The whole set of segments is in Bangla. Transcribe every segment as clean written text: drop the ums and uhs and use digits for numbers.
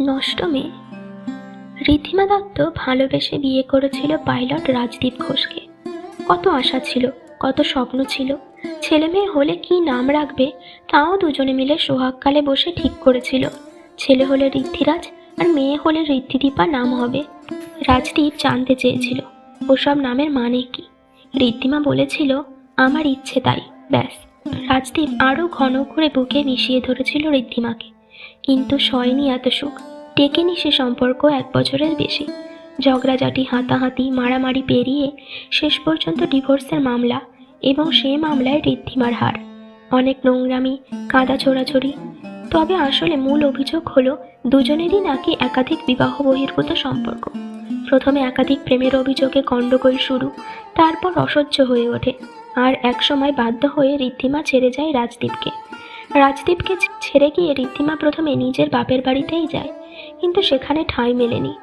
নষ্ট মেয়ে। ঋদ্ধিমা দত্ত ভালোবেসে বিয়ে করেছিল পাইলট রাজদীপ ঘোষকে। কত আশা ছিল, কত স্বপ্ন ছিল। ছেলে মেয়ে হলে কি নাম রাখবে তাও দুজনে মিলে সোহাগকালে বসে ঠিক করেছিল। ছেলে হলে ঋদ্ধিরাজ আর মেয়ে হলে ঋদ্ধিদীপা নাম হবে। রাজদীপ জানতে চেয়েছিল ওসব নামের মানে কি। ঋদ্ধিমা বলেছিল আমার ইচ্ছে তাই, ব্যাস। রাজদীপ আরও ঘন করে বুকে মিশিয়ে ধরেছিল ঋদ্ধিমাকে, কিন্তু সয়নি এত সুখ, টেকেনি সে সম্পর্ক 1 বছরের বেশি। ঝগড়াঝাটি, হাতাহাতি, মারামারি পেরিয়ে শেষ পর্যন্ত ডিভোর্সের মামলা, এবং সেই মামলায় ঋদ্ধিমার হার। অনেক নোংরামি, কাদা ছোড়াছড়ি। তবে আসলে মূল অভিযোগ হলো দুজনেরই নাকি একাধিক বিবাহ বহির্ভূত সম্পর্ক। প্রথমে একাধিক প্রেমের অভিযোগে গণ্ডগোল শুরু, তারপর অসহ্য হয়ে ওঠে, আর একসময় বাধ্য হয়ে ঋদ্ধিমা ছেড়ে যায় রাজদীপকে। রাজদীপকে ছেড়ে গিয়ে ঋদ্ধিমা প্রথমে নিজের বাপের বাড়িতেই যায়, কিন্তু সেখানে ঠাঁই মেলেনি।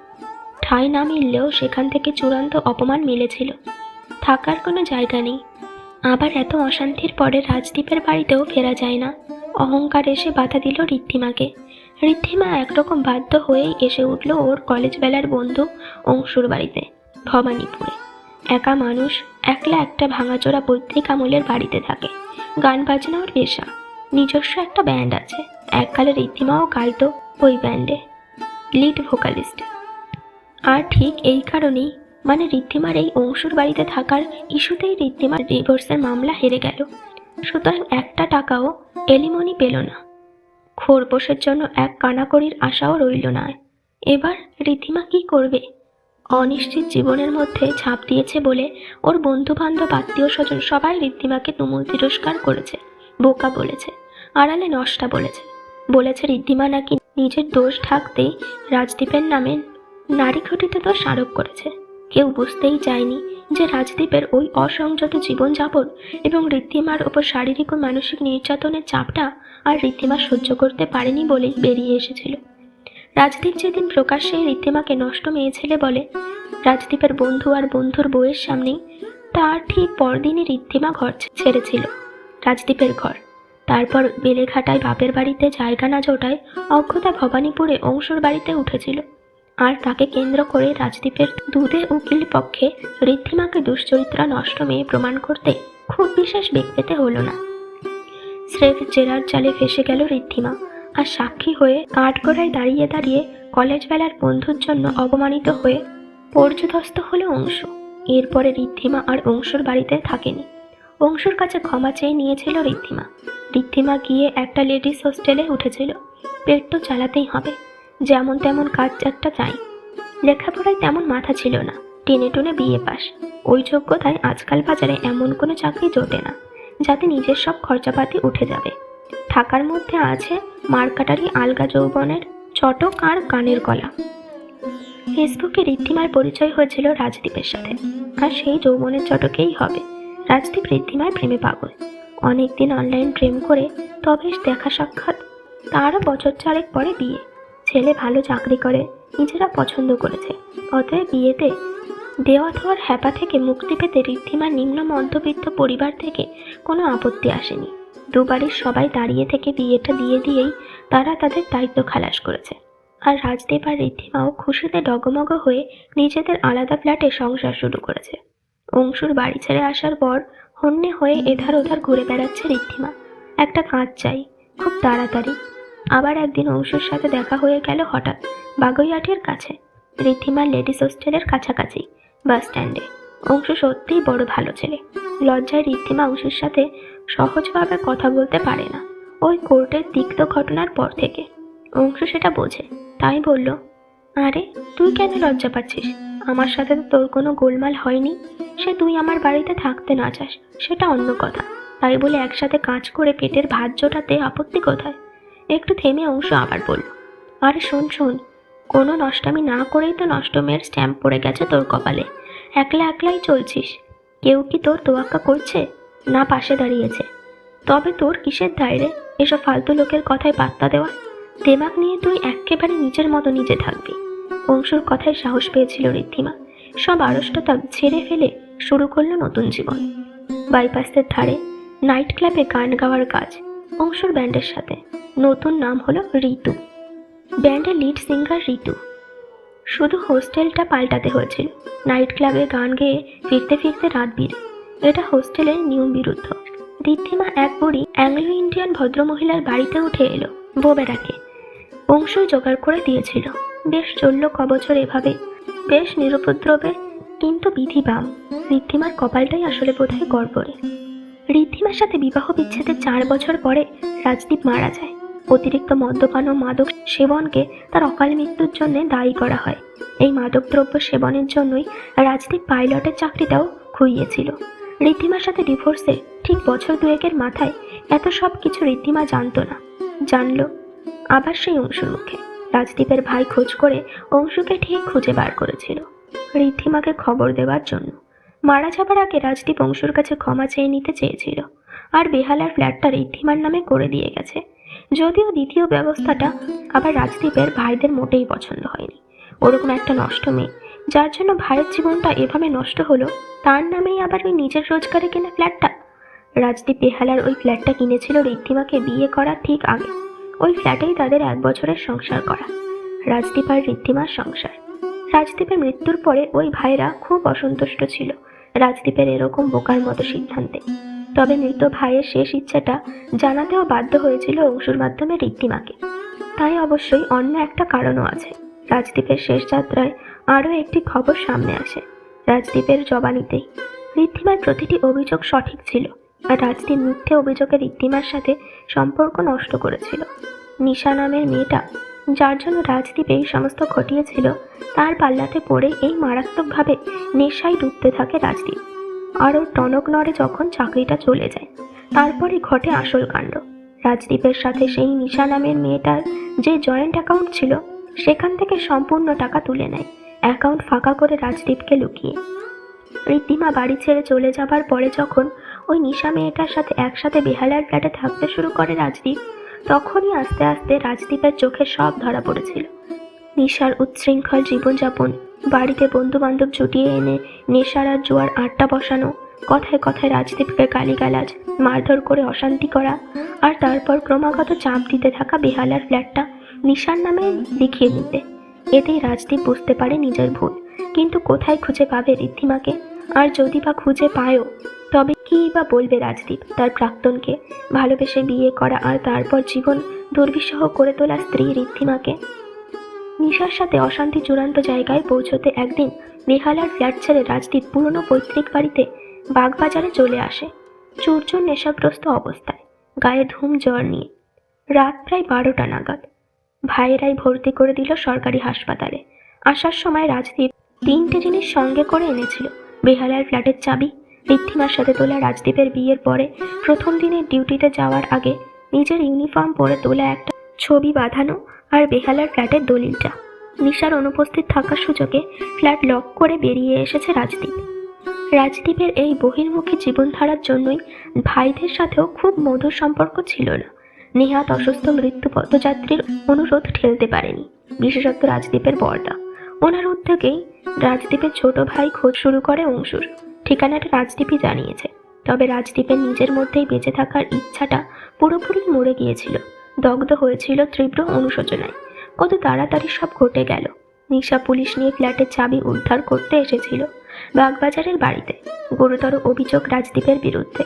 ঠাঁই না মিললেও সেখান থেকে চূড়ান্ত অপমান মিলেছিল। থাকার কোনো জায়গা নেই। আবার এত অশান্তির পরে রাজদীপের বাড়িতেও ফেরা যায় না। অহংকার এসে বাধা দিল ঋদ্ধিমাকে। ঋদ্ধিমা একরকম বাধ্য হয়েই এসে উঠল ওর কলেজ বেলার বন্ধু অংশুর বাড়িতে, ভবানীপুরে। একা মানুষ, একলা একটা ভাঙাচোরা পৈতৃক আমলের বাড়িতে থাকে। গান বাজনা ওর পেশা, নিজস্ব একটা ব্যান্ড আছে। এককালে ঋদ্ধিমাও গাইতো ওই ব্যান্ডে, লিড ভোকালিস্ট। আর ঠিক এই কারণেই, মানে ঋদ্ধিমার এই অংশুর বাড়িতে থাকার ইস্যুতেই ঋদ্ধিমার ডিভোর্সের মামলা হেরে গেল। সুতরাং একটা টাকাও এলিমনি পেল না। খোরপোশের জন্য এক কানাকড়ির আশাও রইল না। এবার ঋদ্ধিমা কি করবে? অনিশ্চিত জীবনের মধ্যে ঝাঁপ দিয়েছে বলে ওর বন্ধু বান্ধব, আত্মীয় স্বজন সবাই ঋদ্ধিমাকে তুমুল তিরস্কার করেছে, বোকা বলেছে, আড়ালে নষ্টা বলেছে। বলেছে ঋদ্ধিমা নাকি নিজের দোষ ঢাকতেই রাজদীপের নামে নারী ঘটিত দোষ আরোপ করেছে। কেউ বুঝতেই চায়নি যে রাজদীপের ওই অসংযত জীবনযাপন এবং ঋদ্ধিমার ওপর শারীরিক ও মানসিক নির্যাতনের চাপটা আর ঋদ্ধিমা সহ্য করতে পারেনি বলেই বেরিয়ে এসেছিল। রাজদীপ যেদিন প্রকাশ্যে ঋদ্ধিমাকে নষ্ট মেয়ে ছেলে বলে রাজদীপের বন্ধু আর বন্ধুর বউয়ের সামনেই, তার ঠিক পরদিনই ঋদ্ধিমা ঘর ছেড়েছিল, রাজদীপের ঘর। তারপর বেলেঘাটায় বাপের বাড়িতে জায়গা না জোটায় অজ্ঞতা ভবানীপুরে অংশুর বাড়িতে উঠেছিল। আর তাকে কেন্দ্র করে রাজদীপের দুধে উকিল পক্ষে ঋদ্ধিমাকে দুশ্চরিত্রা নষ্ট মেয়ে প্রমাণ করতে খুব বিশেষ বেগ পেতে হলো না। স্রেফ জেরার জালে ফেসে গেল ঋদ্ধিমা, আর সাক্ষী হয়ে কাঠগড়ায় দাঁড়িয়ে দাঁড়িয়ে কলেজ বেলার বন্ধুর জন্য অপমানিত হয়ে পর্যুদস্ত হলো অংশু। এরপরে ঋদ্ধিমা আর অংশুর বাড়িতে থাকেনি। অংশুর কাছে ক্ষমা চেয়ে নিয়েছিল ঋদ্ধিমা। ঋদ্ধিমা গিয়ে একটা লেডিস হোস্টেলে উঠেছিল। পেট তো চালাতেই হবে, যেমন তেমন কাজ একটা চাই। লেখাপড়ায় তেমন মাথা ছিল না, টেনে টুনে বিয়ে পাস। ওই যোগ্যতায় আজকাল বাজারে এমন কোনো চাকরি জোটে না যাতে নিজের সব খরচাপাতি উঠে যাবে। থাকার মধ্যে আছে মারকাটারি আলগা যৌবনের চটক আর কানের গলা। ফেসবুকে ঋদ্ধিমার পরিচয় হয়েছিল রাজদীপের সাথে, আর সেই যৌবনের চটকেই হবে। রাজদীপ ঋদ্ধিমার প্রেমে পাগল। অনেকদিন অনলাইন প্রেম করে তবে দেখা সাক্ষাৎ, তারও বছর 4 পরে বিয়ে। ছেলে ভালো চাকরি করে, নিজেরা পছন্দ করেছে। অতএব বিয়েতে দেওয়া থোয়ার হ্যাপা থেকে মুক্তি পেতে ঋদ্ধিমার নিম্ন মধ্যবিত্ত পরিবার থেকে কোনো আপত্তি আসেনি। দুবাড়ির সবাই দাঁড়িয়ে থেকে বিয়েটা দিয়ে দিয়েই তারা তাদের দায়িত্ব খালাস করেছে। আর রাজদীপ আর ঋদ্ধিমাও খুশিতে ডগমগ হয়ে নিজেদের আলাদা ফ্ল্যাটে সংসার শুরু করেছে। অংশুর বাড়ি ছেড়ে আসার পর হন্যে হয়ে এধার ওধার ঘুরে বেড়াচ্ছে ঋদ্ধিমা। একটা কাজ চাই, খুব তাড়াতাড়ি। আবার একদিন অংশুর সাথে দেখা হয়ে গেল হঠাৎ, বাগুইআটির কাছে, ঋদ্ধিমার লেডিস হোস্টেলের কাছাকাছি, বাস স্ট্যান্ডে। অংশু সত্যিই বড় ভালো ছেলে। লজ্জায় ঋদ্ধিমা অংশুর সাথে সহজভাবে কথা বলতে পারে না, ওই কোর্টের তিক্ত ঘটনার পর থেকে। অংশু সেটা বোঝে, তাই বলল, আরে তুই কেন লজ্জা পাচ্ছিস? আমার সাথে তো তোর কোনো গোলমাল হয়নি। সে তুই আমার বাড়িতে থাকতে না চাস সেটা অন্য কথা, তাই বলে একসাথে কাজ করে পেটের ভাত জোটাতে আপত্তি কোথায়? একটু থেমে অংশু আবার বলল, আরে শোন শোন, কোনো নষ্টামি না করেই তো নষ্ট মেয়ের স্ট্যাম্প পড়ে গেছে তোর কপালে। একলা একলাই চলছিস, কেউ কি তোর তোয়াক্কা করছে? না পাশে দাঁড়িয়েছে? তবে তোর কিসের দায়রে এসব ফালতু লোকের কথায় পাত্তা দেওয়া? দেমাগ নিয়ে তুই একেবারে নিজের মতো নিজে থাকবি। অংশুর কথায় সাহস পেয়েছিল ঋদ্ধিমা। সব আড়ষ্টতা ছেড়ে ফেলে শুরু করলো নতুন জীবন। বাইপাসের ধারে নাইট ক্লাবে গান গাওয়ার কাজ, অংশুর ব্যান্ডের সাথে। নতুন নাম হলো ঋতু। ব্যান্ডের লিড সিঙ্গার ঋতু। শুধু হোস্টেলটা পাল্টাতে হয়েছিল। নাইট ক্লাবে গান গেয়ে ফিরতে ফিরতে রাত বিরে। এটা হোস্টেলের নিয়ম বিরুদ্ধ। ঋদ্ধিমা এক বুড়ি অ্যাংলো ইন্ডিয়ান ভদ্রমহিলার বাড়িতে উঠে এলো বোবেরাকে। অংশই জোগাড় করে দিয়েছিল। বেশ চলল কবছর এভাবে, বেশ নিরুপদ্রবে। কিন্তু বিধি বাম, ঋদ্ধিমার কপালটাই আসলে বোধহয় গড়বড়ে। ঋদ্ধিমার সাথে বিবাহ বিচ্ছেদের 4 বছর পরে রাজদীপ মারা যায়। অতিরিক্ত মদ্যপান ও মাদক সেবনকে তার অকাল মৃত্যুর জন্য দায়ী করা হয়। এই মাদকদ্রব্য সেবনের জন্যই রাজদীপ পাইলটের চাকরিটাও খুইয়েছিল। ঋদ্ধিমার সাথে ডিভোর্সের ঠিক বছর দুয়েকের মাথায় এত সব কিছু ঋদ্ধিমা জানতো না। জানলো আবার সেই অংশুর মুখে। রাজদীপের ভাই খোঁজ করে অংশুকে ঠিক খুঁজে বার করেছিল ঋদ্ধিমাকে খবর দেওয়ার জন্য। মারা যাবার আগে রাজদীপ অংশুর কাছে ক্ষমা চেয়ে নিতে চেয়েছিল, আর বেহালার ফ্ল্যাটটা ঋদ্ধিমার নামে করে দিয়ে গেছে। যদিও দ্বিতীয় ব্যবস্থাটা আবার রাজদীপের ভাইদের মোটেই পছন্দ হয়নি। ওরকম একটা নষ্ট মেয়ে, যার জন্য ভাইয়ের জীবনটা এভাবে নষ্ট হলো, তার নামেই আবার ওই নিজের রোজগারে কেনা ফ্ল্যাটটা। রাজদীপ বেহালার ওই ফ্ল্যাটটা কিনেছিল ঋদ্ধিমাকে বিয়ে করার ঠিক আগে। ওই ফ্ল্যাটেই তাদের 1 বছরের সংসার করা, রাজদীপ আর ঋদ্ধিমার সংসার। রাজদীপের মৃত্যুর পরে ওই ভাইরা খুব অসন্তুষ্ট ছিল রাজদীপের এরকম বোকার মতো সিদ্ধান্তে। তবে মৃত ভাইয়ের শেষ ইচ্ছাটা জানাতেও বাধ্য হয়েছিল অংশুর মাধ্যমে ঋদ্ধিমাকে। তাই অবশ্যই অন্য একটা কারণও আছে। রাজদীপের শেষ যাত্রায় আরও একটি খবর সামনে আসে। রাজদীপের জবানিতেই ঋদ্ধিমার প্রতিটি অভিযোগ সঠিক ছিল, আর রাজদীপ মিথ্যে অভিযোগে ঋদ্ধিমার সাথে সম্পর্ক নষ্ট করেছিল। নিশা নামের মেয়েটা, যার জন্য রাজদীপ এই সমস্ত ঘটিয়েছিল, তার পাল্লাতে পড়ে এই মারাত্মকভাবে নেশায় ডুবতে থাকে রাজদীপ। আর ওর টনক নড়ে যখন চাকরিটা চলে যায়। তারপরে ঘটে আসল কাণ্ড। রাজদীপের সাথে সেই নিশা নামের মেয়েটার যে জয়েন্ট অ্যাকাউন্ট ছিল, সেখান থেকে সম্পূর্ণ টাকা তুলে নেয়, অ্যাকাউন্ট ফাঁকা করে রাজদীপকে লুকিয়ে। ঋদ্ধিমা বাড়ি ছেড়ে চলে যাবার পরে যখন ওই নিশা মেয়েটার সাথে একসাথে বেহালার ফ্ল্যাটে থাকতে শুরু করে রাজদীপ, তখনই আস্তে আস্তে রাজদীপের চোখে সব ধরা পড়েছিল। নিশার উচ্ছৃঙ্খল জীবনযাপন, বাড়িতে বন্ধু বান্ধব জুটিয়ে এনে নেশার আর জুয়ার আড্ডা বসানো, কথায় কথায় রাজদীপকে গালিগালাজ, মারধর করে অশান্তি করা, আর তারপর ক্রমাগত চাপ দিতে থাকা বেহালার ফ্ল্যাটটা নিশার নামে লিখিয়ে নিতে। এতেই রাজদীপ বুঝতে পারে নিজের ভুল। কিন্তু কোথায় খুঁজে পাবে ঋদ্ধিমাকে? আর যদি বা খুঁজে পায়ও, তবে কী বা বলবে রাজদীপ তার প্রাক্তনকে, ভালোবেসে বিয়ে করা আর তারপর জীবন দুর্বিষহ করে তোলা স্ত্রী ঋদ্ধিমাকে? নিশার সাথে অশান্তি চূড়ান্ত জায়গায় পৌঁছতে একদিন বেহালার ফ্ল্যাট ছেড়ে রাজদীপ পুরনো পৈতৃক বাড়িতে বাগবাজারে চলে আসে, চুরচুর নেশাগ্রস্ত অবস্থায়, গায়ে ধুম জ্বর নিয়ে। রাত প্রায় 12টা নাগাদ। ভাইয়েরাই ভর্তি করে দিল সরকারি হাসপাতালে। আসার সময় রাজদীপ 3টে জিনিস সঙ্গে করে এনেছিল। বেহালার ফ্ল্যাটের চাবি, ঋদ্ধিমার সাথে তোলা রাজদীপের বিয়ের পরে প্রথম দিনের ডিউটিতে যাওয়ার আগে নিজের ইউনিফর্ম পরে তোলা একটা ছবি বাঁধানো, আর বেহালার ফ্ল্যাটের দলিলটা। নিশার অনুপস্থিত থাকার সুযোগে ফ্ল্যাট লক করে বেরিয়ে এসেছে রাজদীপ। রাজদীপের এই বহির্মুখী জীবনধারার জন্যই ভাইদের সাথেও খুব মধুর সম্পর্ক ছিল না। নেহাত অসুস্থ মৃত্যু পথযাত্রীর অনুরোধ ঠেলতে পারেনি, বিশেষত রাজদীপের বড়দা। ওনার উদ্যোগেই রাজদীপের ছোট ভাই খোঁজ শুরু করে অংশুর। ঠিকানাটা রাজদীপই জানিয়েছে। তবে রাজদীপের নিজের মধ্যেই বেঁচে থাকার ইচ্ছাটা পুরোপুরি মরে গিয়েছিল, দগ্ধ হয়েছিল তীব্র অনুশোচনায়। কত তাড়াতাড়ি সব ঘটে গেল। নিশা পুলিশ নিয়ে ফ্ল্যাটের চাবি উদ্ধার করতে এসেছিল বাগবাজারের বাড়িতে। গুরুতর অভিযোগ রাজদীপের বিরুদ্ধে,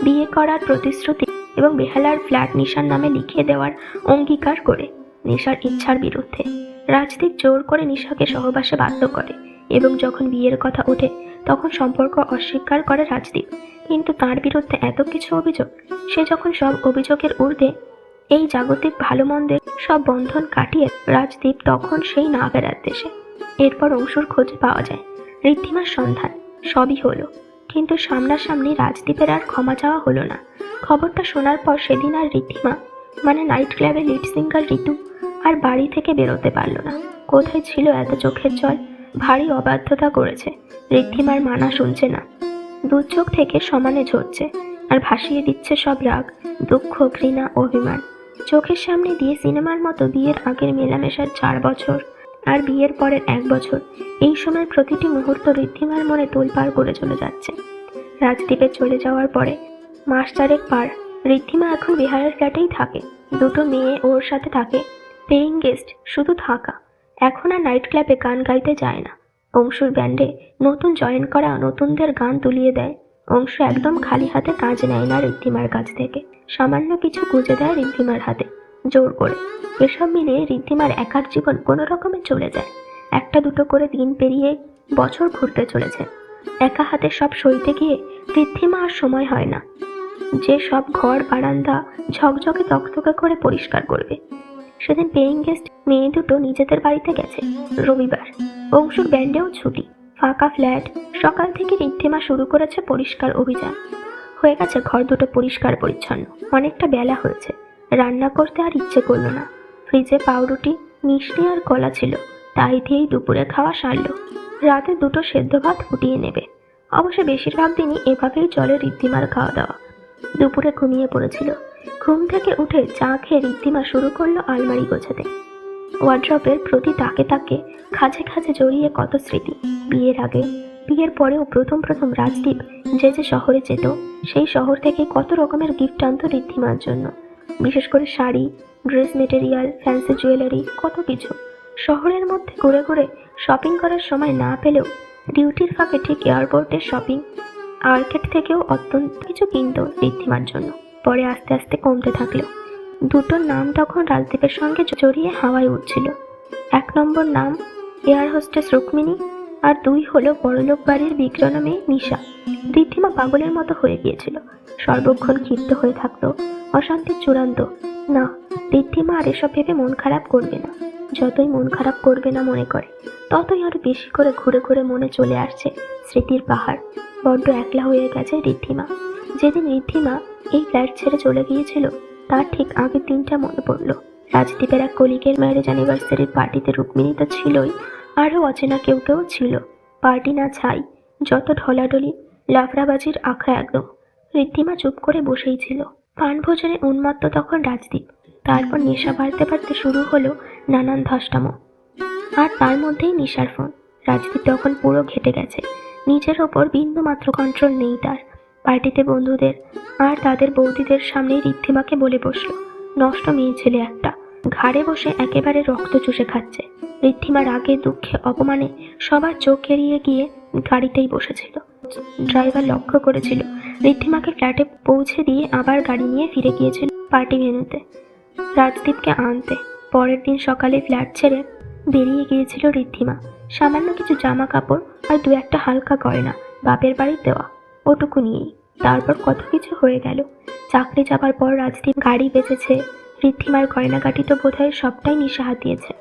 বিয়ে করার প্রতিশ্রুতি এবং বেহালার ফ্ল্যাট নিশার নামে লিখিয়ে দেওয়ার অঙ্গীকার করে নিশার ইচ্ছার বিরুদ্ধে। রাজদীপ জোর করে নিশাকে সহবাসে বাধ্য করে, এবং যখন বিয়ের কথা ওঠে তখন সম্পর্ক অস্বীকার করে রাজদীপ। কিন্তু তার বিরুদ্ধে এত কিছু অভিযোগ, সে যখন সব অভিযোগের ঊর্ধ্বে এই জাগতিক ভালো মন্দের সব বন্ধন কাটিয়ে রাজদীপ তখন সেই না ফেরার দেশে। এরপর অংশুর খোঁজ পাওয়া যায়, ঋদ্ধিমার সন্ধান, সবই হলো। কিন্তু সামনাসামনি রাজদীপের আর ক্ষমা চাওয়া হলো না। খবরটা শোনার পর সেদিন আর ঋদ্ধিমা, মানে নাইট ক্লাবের লিড সিঙ্গার ঋতু, আর বাড়ি থেকে বেরোতে পারল না। কোথায় ছিল এত চোখের জল? ভারী অবাধ্যতা করেছে। ঋদ্ধিমার মানা শুনছে না, 2 চোখ থেকে সমানে ঝরছে, আর ভাসিয়ে দিচ্ছে সব রাগ, দুঃখ, ঘৃণা, অভিমান। চোখের সামনে দিয়ে সিনেমার মতো বিয়ের আগের মেলামেশার 4 বছর আর বিয়ের পরের 1 বছর। এই সময় প্রতিটি মুহূর্ত ঋদ্ধিমার মনে তোলপাড় করে চলে যাচ্ছে। রাজদীপের চলে যাওয়ার পরে মাস 4 পার। ঋদ্ধিমা এখন বিহারের ফ্ল্যাটেই থাকে। 2টো মেয়ে ওর সাথে থাকে। পেইং গেস্ট শুধু থাকা। এখন আর নাইট ক্লাবে গান গাইতে যায় না। অংশুর ব্যান্ডে নতুন জয়েন করা নতুনদের গান তুলিয়ে দেয়। অংশু একদম খালি হাতে কাজ নেয় না ঋদ্ধিমার কাছ থেকে। সামান্য কিছু গুঁজে দেয় ঋদ্ধিমার হাতে জোর করে। এসব মিলিয়ে ঋদ্ধিমার একার জীবন কোনো রকমে চলে যায়। একটা দুটো করে দিন পেরিয়ে বছর ঘুরতে চলেছে। একা হাতে সব সইতে গিয়ে ঋদ্ধিমা আর সময় হয় না যে সব ঘর বারান্দা ঝকঝকে তকতকে করে পরিষ্কার করবে। সেদিন পেইং গেস্ট মেয়ে দুটো নিজেদের বাড়িতে গেছে। রবিবার, অংশুর ব্যান্ডেও ছুটি। ফাঁকা ফ্ল্যাট। সকাল থেকে ঋদ্ধিমা শুরু করেছে পরিষ্কার অভিযান। হয়ে গেছে ঘর দুটো পরিষ্কার পরিচ্ছন্ন। অনেকটা বেলা হয়েছে। রান্না করতে আর ইচ্ছে করলো না। ফ্রিজে পাউরুটি, মিষ্টি আর কলা ছিল, তাই দিয়েই দুপুরে খাওয়া সারল। রাতে দুটো সেদ্ধ ভাত ফুটিয়ে নেবে। অবশ্য বেশিরভাগ দিনই এভাবেই চলে ঋদ্ধিমার খাওয়া দাওয়া। দুপুরে ঘুমিয়ে পড়েছিল। ঘুম থেকে উঠে চা খেয়ে ঋদ্ধিমা শুরু করলো আলমারি গোছাতে। ওয়ার্ড্রপের প্রতি তাকে তাকে খাঁজে খাঁজে জড়িয়ে কত স্মৃতি। বিয়ের আগে, বিয়ের পরেও প্রথম প্রথম রাজদীপ যে শহরে যেত, সেই শহর থেকে কত রকমের গিফট আনতো ঋদ্ধিমার জন্য। বিশেষ করে sari, dress material, fancy jewellery, কত কিছু। শহরের মধ্যে ঘুরে ঘুরে শপিং করার সময় না পেলেও ডিউটির ফাঁকে ঠিক এয়ারপোর্টের শপিং আর্কেড থেকেও অত্যন্ত কিছু কিনত ঋদ্ধিমার জন্য। পরে আস্তে আস্তে কমতে থাকলো। দুটোর নাম তখন রাজদীপের সঙ্গে জড়িয়ে হাওয়ায় উঠছিল। 1 নম্বর নাম এয়ার হোস্টেস রুক্মিণী, আর 2 হলো বড়লোক বাড়ির বিক্রমা মেয়ে মিশা। ঋদ্ধিমা পাগলের মতো হয়ে গিয়েছিল। সর্বক্ষণ ক্ষিপ্ত হয়ে থাকতো। অশান্তির চূড়ান্ত। না, ঋদ্ধিমা আর এসব ভেবে মন খারাপ করবে না। যতই মন খারাপ করবে না মনে করে, ততই আরো বেশি করে ঘুরে ঘুরে মনে চলে আসছে স্মৃতির পাহাড়। বড্ড একলা হয়ে গেছে ঋদ্ধিমা। যেদিন ঋদ্ধিমা এই ফ্ল্যাট ছেড়ে চলে গিয়েছিল, তার ঠিক আগের দিনটা মনে পড়ল। রাজদীপের এক কলিগের ম্যারেজ অ্যানিভার্সারির পার্টিতে রুক্মিণী তো ছিলই, আরও অচেনা কেউ কেউ ছিল। পার্টি না ছাই, যত ঢলাঢলি, লাফড়াবাজির আখড়া একদম। ঋদ্ধিমা চুপ করে বসেই ছিল। পান ভোজনে উন্মত্ত তখন রাজদীপ। তারপর নেশা বাড়তে বাড়তে শুরু হলো নানান ধষ্টামো। আর তার মধ্যেই নিশার ফোন। রাজদীপ তখন পুরো ঘেটে গেছে। নিজের ওপর বিন্দু মাত্র কন্ট্রোল নেই তার। পার্টিতে বন্ধুদের আর তাদের বৌদিদের সামনেই ঋদ্ধিমাকে বলে বসলো, নষ্ট মেয়ে ছেলে একটা, ঘাড়ে বসে একেবারে রক্ত চুষে খাচ্ছে। ঋদ্ধিমা রাগে দুঃখে অপমানে সবার চোখ এড়িয়ে গিয়ে গাড়িতেই বসেছিল। ড্রাইভার লক্ষ্য করেছিল ঋদ্ধিমাকে ফ্ল্যাটে পৌঁছে দিয়ে আবার গাড়ি নিয়ে ফিরে গিয়েছিল পার্টি ভেন্যুতে রাজদীপকে আনতে। পরের দিন সকালে ফ্ল্যাট ছেড়ে বেরিয়ে গিয়েছিল ঋদ্ধিমা। সামান্য কিছু জামা কাপড় আর 2-1টা হালকা গয়না বাপের বাড়ির দেওয়া, ওটুকু নিয়েই। তারপর কত কিছু হয়ে গেল। চাকরি যাবার পর রাজদীপ গাড়ি বেচেছে। ঋদ্ধিমার গয়নাগাটি তো বোধহয় সবটাই নিশা হাতিয়েছে।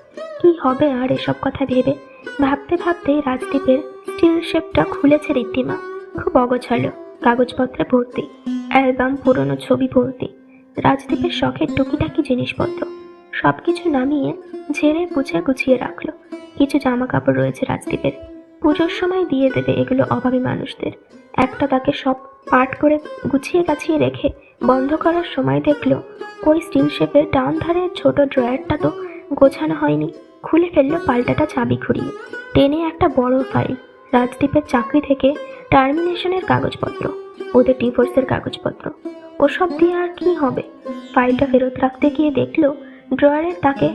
কি হবে আর এসব কথা ভেবে ভাবতে ভাবতেই রাজদীপের স্টিল শেপটা খুলেছে ঋদ্ধিমা। খুব অগোছালো, কাগজপত্রে ভর্তি, অ্যালবাম, পুরনো ছবি ভর্তি, রাজদীপের শখের টুকিটাকি জিনিসপত্র। সবকিছু নামিয়ে ঝেড়ে বুঝে গুছিয়ে রাখলো। কিছু জামা কাপড় রয়েছে রাজদীপের, পুজোর সময় দিয়ে দেবে এগুলো অভাবী মানুষদের। একটা তাকে সব পাট করে গুছিয়ে গাছিয়ে রেখে বন্ধ করার সময় দেখলো ওই স্টিল শেপের ডান ধারের ছোট ড্রয়ারটা তো গোছানো হয়নি। খুলে ফেললো পাল্টাটা চাবি ঘুরিয়ে। টেনে একটা বড় ফাইল, রাজদীপের চাকরি থেকে টার্মিনেশনের কাগজপত্র, ওদের ডিভোর্সের কাগজপত্র। ওসব দিয়ে আর কি হবে। ফাইলটা ফেরত রাখতে গিয়ে দেখলো ড্রয়ারের তাকে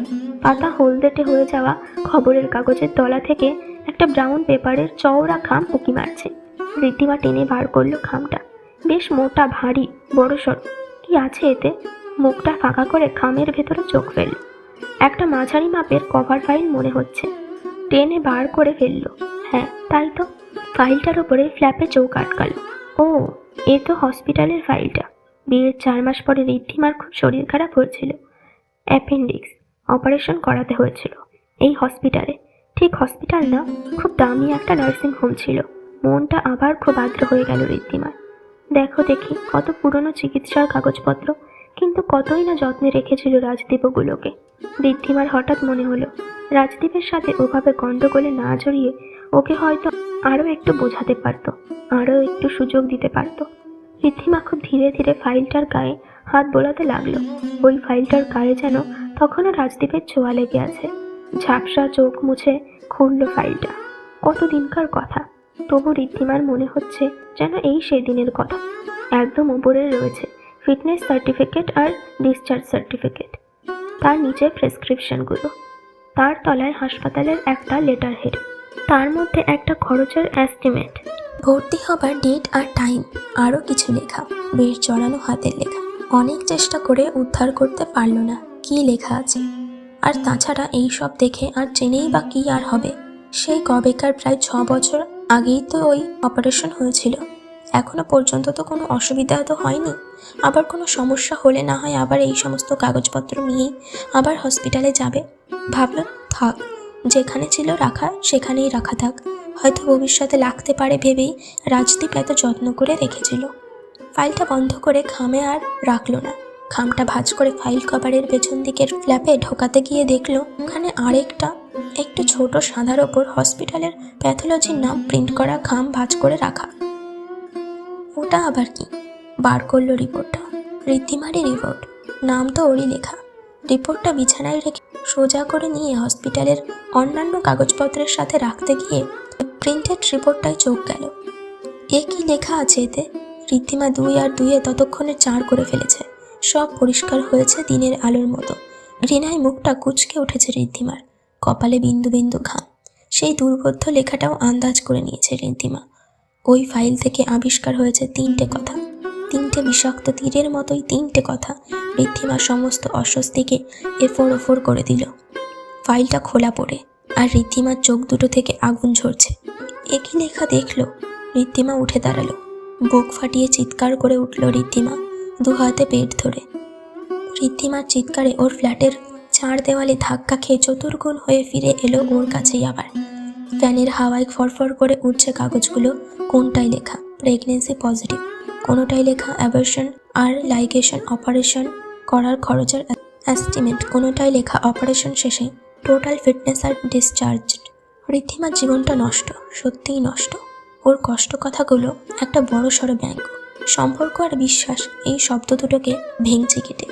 পাতা হলদেটে হয়ে যাওয়া খবরের কাগজের তলা থেকে একটা ব্রাউন পেপারের চওড়া খাম উঁকি মারছে। ঋদ্ধিমা টেনে বার করলো খামটা। বেশ মোটা, ভারী, বড়সড়। কি আছে এতে? মুখটা ফাঁকা করে খামের ভেতরে চোখ ফেলল। একটা মাঝারি মাপের কভার ফাইল মনে হচ্ছে। টেনে বার করে ফেললো। হ্যাঁ, তাই তো। ফাইলটার উপরে ফ্ল্যাপে চোখ আটকালো। ও, এ তো হসপিটালের ফাইলটা। বিয়ের 4 মাস পরে ঋদ্ধিমার খুব শরীর খারাপ হয়েছিল। অ্যাপেন্ডিক্স অপারেশন করাতে হয়েছিল এই হসপিটালে। ঠিক হসপিটাল না, খুব দামি একটা নার্সিং হোম ছিল। মনটা আবার খুব আদ্র হয়ে গেল ঋদ্ধিমার। দেখো দেখি কত পুরনো চিকিৎসার কাগজপত্র, কিন্তু কতই না যত্নে রেখেছিল রাজদীপ ওগুলোকে। ঋদ্ধিমার হঠাৎ মনে হলো রাজদীপের সাথে ওভাবে গন্ডগোলে না জড়িয়ে ওকে হয়তো আরও একটু বোঝাতে পারতো, আরও একটু সুযোগ দিতে পারতো। ঋদ্ধিমা খুব ধীরে ধীরে ফাইলটার গায়ে হাত বোলাতে লাগলো। ওই ফাইলটার গায়ে যেন তখনও রাজদীপের ছোঁয়া লেগে আছে। ঝাপসা চোখ মুছে খুলল ফাইলটা। কতদিনকার কথা, তবু ঋদ্ধিমার মনে হচ্ছে যেন এই সেদিনের কথা। একদম উপরে রয়েছে ফিটনেস সার্টিফিকেট আর ডিসচার্জ সার্টিফিকেট। তার নিচে প্রেসক্রিপশনগুলো, তার তলায় হাসপাতালের একটা লেটার হেড, তার মধ্যে একটা খরচের এস্টিমেট, ভর্তি হবার ডেট আর টাইম, আরও কিছু লেখা, বেশ জড়ানো হাতের লেখা। অনেক চেষ্টা করে উদ্ধার করতে পারল না কি লেখা আছে। আর তাছাড়া এই সব দেখে আর জেনেই বা কি আর হবে। সেই কবেকার প্রায় 6 বছর আগেই তো ওই অপারেশন হয়েছিল। এখনো পর্যন্ত তো কোনো অসুবিধা তো হয়নি। আবার কোনো সমস্যা হলে না হয় আবার এই সমস্ত কাগজপত্র নিয়েই আবার হসপিটালে যাবে। ভাবল থাক, যেখানে ছিল রাখা সেখানেই রাখা থাক, হয়তো ভবিষ্যতে লাগতে পারে ভেবেই রাজদীপ এত যত্ন করে রেখেছিল। ফাইলটা বন্ধ করে খামে আর রাখলো না। খামটা ভাঁজ করে ফাইল কভারের পেছন দিকের ফ্ল্যাপে ঢোকাতে গিয়ে দেখলো ওখানে আরেকটা একটু ছোট সাদার ওপর হসপিটালের প্যাথোলজির নাম প্রিন্ট করা খাম ভাঁজ করে রাখা। ওটা আবার কি? বার করলো রিপোর্টটা। ঋদ্ধিমারই রিপোর্ট, নাম তো ওরই লেখা। রিপোর্টটা বিছানায় রেখে সোজা করে নিয়ে হসপিটালের অন্যান্য কাগজপত্রের সাথে রাখতে গিয়ে প্রিন্টেড রিপোর্টটায় চোখ গেল। এ কি লেখা আছে এতে? ঋদ্ধিমা 2 আর 2 ততক্ষণে 4 করে ফেলেছে। সব পরিষ্কার হয়েছে দিনের আলোর মতো। ঘৃণায় মুখটা কুঁচকে উঠেছে ঋদ্ধিমার, কপালে বিন্দু বিন্দু ঘাম। সেই দুর্বোধ্য লেখাটাও আন্দাজ করে নিয়েছে ঋদ্ধিমা। ওই ফাইল থেকে আবিষ্কার হয়েছে 3টে কথা, 3টে বিষাক্ত তীরের মতোই 3টে কথা। ঋদ্ধিমা সমস্ত অস্বস্তিকে এফোড় ওফোড় করে দিল। ফাইলটা খোলা পড়ে আর ঋদ্ধিমার চোখ দুটো থেকে আগুন ঝরছে। একই লেখা দেখলো। ঋদ্ধিমা উঠে দাঁড়ালো। বুক ফাটিয়ে চিৎকার করে উঠল ঋদ্ধিমা, 2 হাতে পেট ধরে। ঋদ্ধিমার চিৎকারে ওর ফ্ল্যাটের 4 দেওয়ালে ধাক্কা খেয়ে চতুর্গুণ হয়ে ফিরে এলো ওর কাছেই আবার। ফ্যানের হাওয়ায় ফরফর করে উঠছে কাগজগুলো। কোনটায় লেখা প্রেগনেন্সি পজিটিভ, কোনোটায় লেখা অ্যাবর্শন আর লাইগেশন অপারেশন করার খরচের এস্টিমেট, কোনোটায় লেখা অপারেশন শেষে টোটাল ফিটনেস আর ডিসচার্জড। ঋদ্ধিমার জীবনটা নষ্ট, সত্যিই নষ্ট। ওর কষ্ট কথাগুলো একটা বড় সড়ো ব্যঙ্গ। সম্পর্ক আর বিশ্বাস এই শব্দ দুটোকে ভেঙচি কেটে।